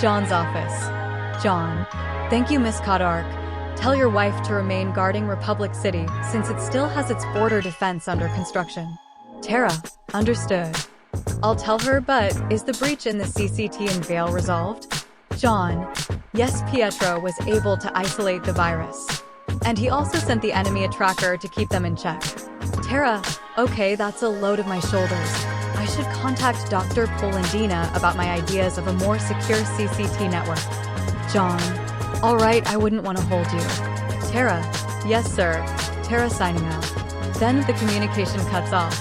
John's office. John. Thank you, Miss Kodark. Tell your wife to remain guarding Republic City since it still has its border defense under construction. Tara. Understood. I'll tell her, but is the breach in the CCT in Vale resolved? John. Yes, Pietro was able to isolate the virus. And he also sent the enemy a tracker to keep them in check. Tara. Okay, that's a load of my shoulders. I should contact Dr. Polandina about my ideas of a more secure CCT network. John. All right, I wouldn't want to hold you. Tara. Yes, sir. Tara signing out. Then the communication cuts off.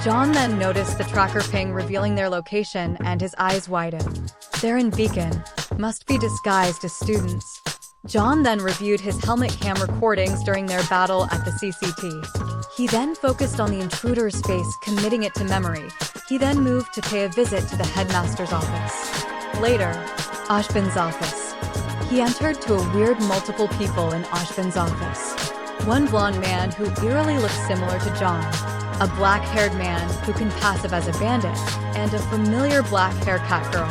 John then noticed the tracker ping revealing their location and his eyes widened. They're in Beacon. Must be disguised as students. John then reviewed his helmet cam recordings during their battle at the CCT. He then focused on the intruder's face, committing it to memory. He then moved to pay a visit to the headmaster's office. Later, Ashbin's office. He entered to a weird multiple people in Ashbin's office. One blonde man who eerily looks similar to John, a black-haired man who can passive as a bandit, and a familiar black haircut girl.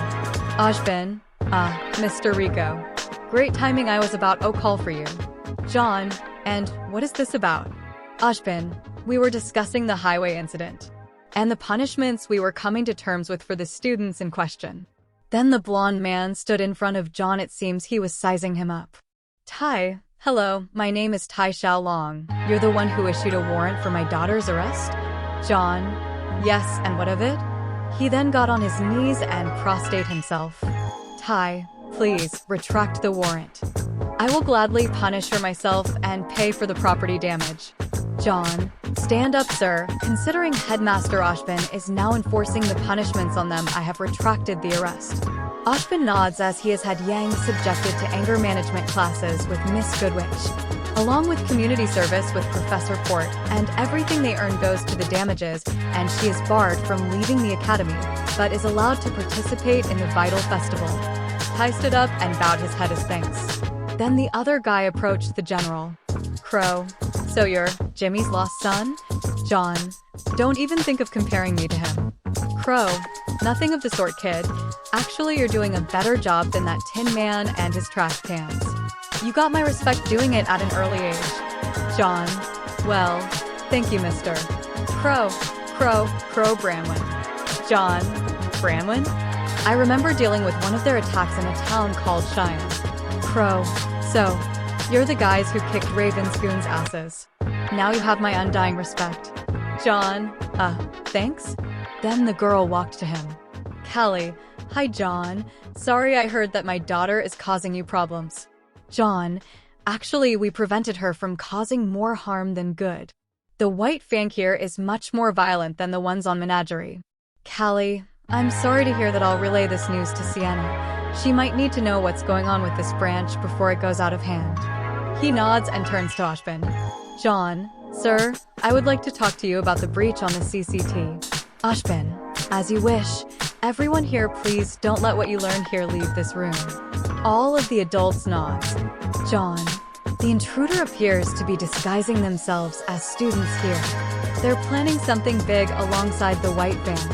Ashbin, Mr. Rico. Great timing, I was about to call for you. John, and what is this about? Ashbin, we were discussing the highway incident and the punishments we were coming to terms with for the students in question. Then the blonde man stood in front of John. It seems he was sizing him up. Tai, hello, my name is Tai Xiaolong. You're the one who issued a warrant for my daughter's arrest? John, yes, and what of it? He then got on his knees and prostrate himself. Tai, please, retract the warrant. I will gladly punish her myself and pay for the property damage. John, stand up, sir. Considering Headmaster Ashbin is now enforcing the punishments on them, I have retracted the arrest. Ashbin nods as he has had Yang subjected to anger management classes with Miss Goodwitch, along with community service with Professor Port, and everything they earn goes to the damages, and she is barred from leaving the academy, but is allowed to participate in the Vital Festival. Tai stood up and bowed his head as thanks. Then the other guy approached the general. Crow. So you're Jimmy's lost son? John. Don't even think of comparing me to him. Crow. Nothing of the sort, kid. Actually, you're doing a better job than that Tin Man and his trash cans. You got my respect doing it at an early age. John. Well, thank you, Mr. Crow. Branwyn. John. Branwyn? I remember dealing with one of their attacks in a town called Cheyenne. Crow. So, you're the guys who kicked Ravenspoon's asses. Now you have my undying respect. John. Thanks? Then the girl walked to him. Callie. Hi, John. Sorry, I heard that my daughter is causing you problems. John. Actually, we prevented her from causing more harm than good. The white fang here is much more violent than the ones on Menagerie. Callie. I'm sorry to hear that. I'll relay this news to Sienna. She might need to know what's going on with this branch before it goes out of hand. He nods and turns to Ashbin. John. Sir, I would like to talk to you about the breach on the CCT. Ashbin. As you wish. Everyone here, please don't let what you learn here leave this room. All of the adults nods. John. The intruder appears to be disguising themselves as students here. They're planning something big alongside the white band.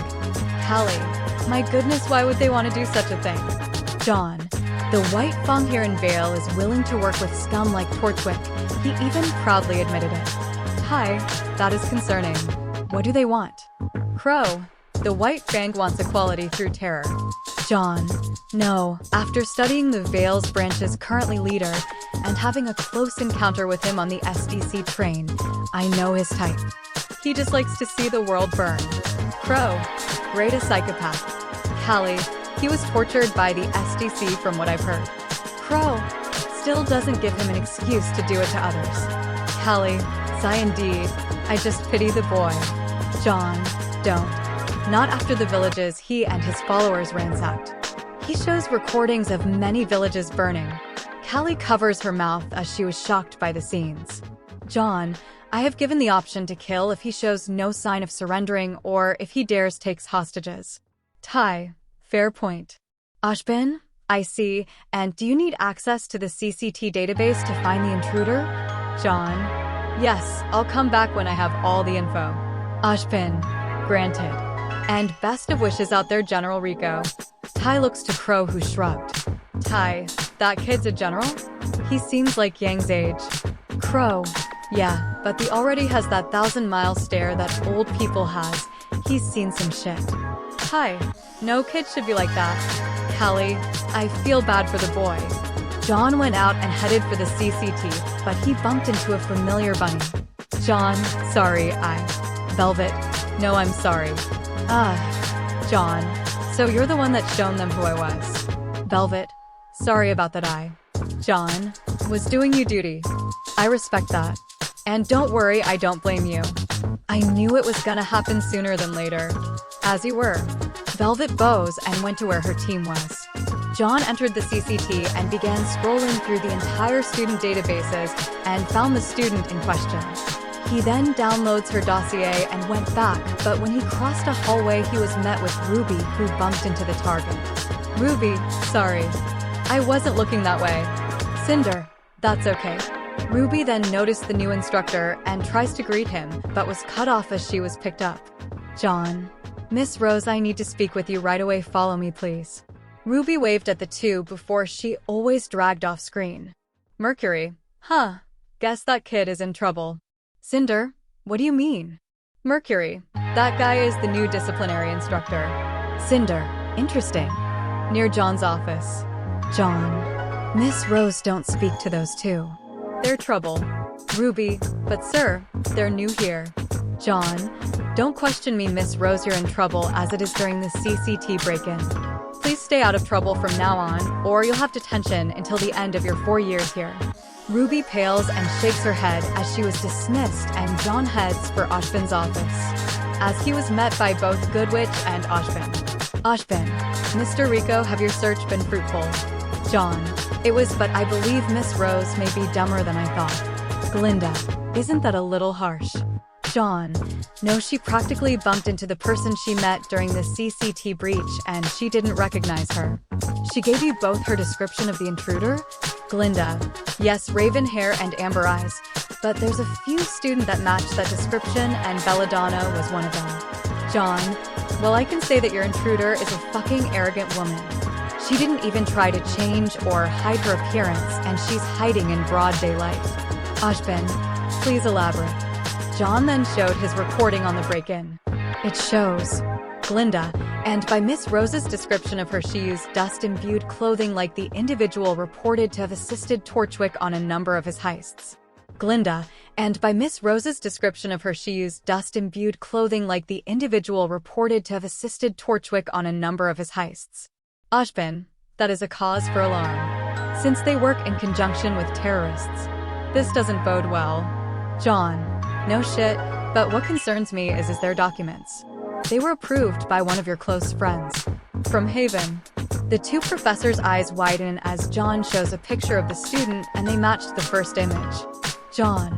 Callie. My goodness, why would they want to do such a thing? John. The white fang here in Vale is willing to work with scum like Torchwick. He even proudly admitted it. Hi, that is concerning. What do they want? Crow. The white fang wants equality through terror. John. No, after studying the Vale's branch's currently leader and having a close encounter with him on the SDC train, I know his type. He just likes to see the world burn. Crow. Great a psychopath. Callie. He was tortured by the SDC from what I've heard. Crow. Still doesn't give him an excuse to do it to others. Callie. Sigh indeed. I just pity the boy. John. Don't. Not after the villages he and his followers ransacked. He shows recordings of many villages burning. Callie covers her mouth as she was shocked by the scenes. John. I have given the option to kill if he shows no sign of surrendering or if he dares takes hostages. Tai. Fair point. Ashbin, I see, and do you need access to the CCT database to find the intruder? John. Yes, I'll come back when I have all the info. Ashbin. Granted. And best of wishes out there, General Rico. Tai looks to Crow, who shrugged. Hi, that kid's a general? He seems like Yang's age. Crow. Yeah, but he already has that 1,000-mile stare that old people has. He's seen some shit. Hi. No kid should be like that. Callie, I feel bad for the boy. John went out and headed for the CCT, but he bumped into a familiar bunny. John, sorry, Velvet. No, I'm sorry. John. So you're the one that's shown them who I was. Velvet. Sorry about that, John. Was doing you duty. I respect that. And don't worry, I don't blame you. I knew it was gonna happen sooner than later. As you were. Velvet bows and went to where her team was. John entered the CCT and began scrolling through the entire student databases and found the student in question. He then downloads her dossier and went back, but when he crossed a hallway, he was met with Ruby, who bumped into the target. Ruby, sorry. I wasn't looking that way. Cinder, that's okay. Ruby then noticed the new instructor and tries to greet him, but was cut off as she was picked up. John. Miss Rose, I need to speak with you right away. Follow me, please. Ruby waved at the two before she always dragged off screen. Mercury. Huh. Guess that kid is in trouble. Cinder. What do you mean? Mercury. That guy is the new disciplinary instructor. Cinder. Interesting. Near John's office. John. Miss Rose, don't speak to those two. They're trouble. Ruby. But sir, they're new here. John. Don't question me, Miss Rose, you're in trouble as it is during the CCT break-in. Please stay out of trouble from now on, or you'll have detention until the end of your 4 years here. Ruby pales and shakes her head as she was dismissed, and John heads for Ashbin's office, as he was met by both Goodwitch and Ashbin. Ashbin. Mr. Rico, have your search been fruitful? John. It was, but I believe Miss Rose may be dumber than I thought. Glinda. Isn't that a little harsh? John. No, she practically bumped into the person she met during the CCT breach and she didn't recognize her. She gave you both her description of the intruder? Glinda. Yes, raven hair and amber eyes. But there's a few students that match that description and Belladonna was one of them. John. Well, I can say that your intruder is a fucking arrogant woman. She didn't even try to change or hide her appearance, and she's hiding in broad daylight. Ashbin. Please elaborate. John then showed his recording on the break-in. It shows Glinda, and by Miss Rose's description of her, she used dust-imbued clothing like the individual reported to have assisted Torchwick on a number of his heists. Glinda, and by Miss Rose's description of her, she used dust-imbued clothing like the individual reported to have assisted Torchwick on a number of his heists. Ashbin, that is a cause for alarm, since they work in conjunction with terrorists. This doesn't bode well. John. No shit, but what concerns me is their documents. They were approved by one of your close friends. From Haven. The two professors' eyes widen as John shows a picture of the student and they matched the first image. John.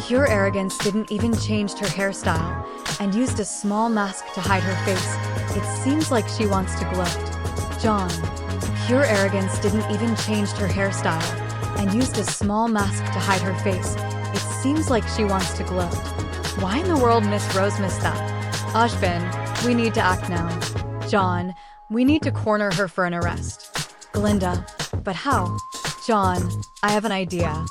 Pure arrogance didn't even change her hairstyle and used a small mask to hide her face. It seems like she wants to gloat. John. Pure arrogance didn't even change her hairstyle and used a small mask to hide her face. It seems like she wants to gloat. Why in the world Miss Rose missed that? Ashbin, we need to act now. John, we need to corner her for an arrest. Glinda, but how? John, I have an idea.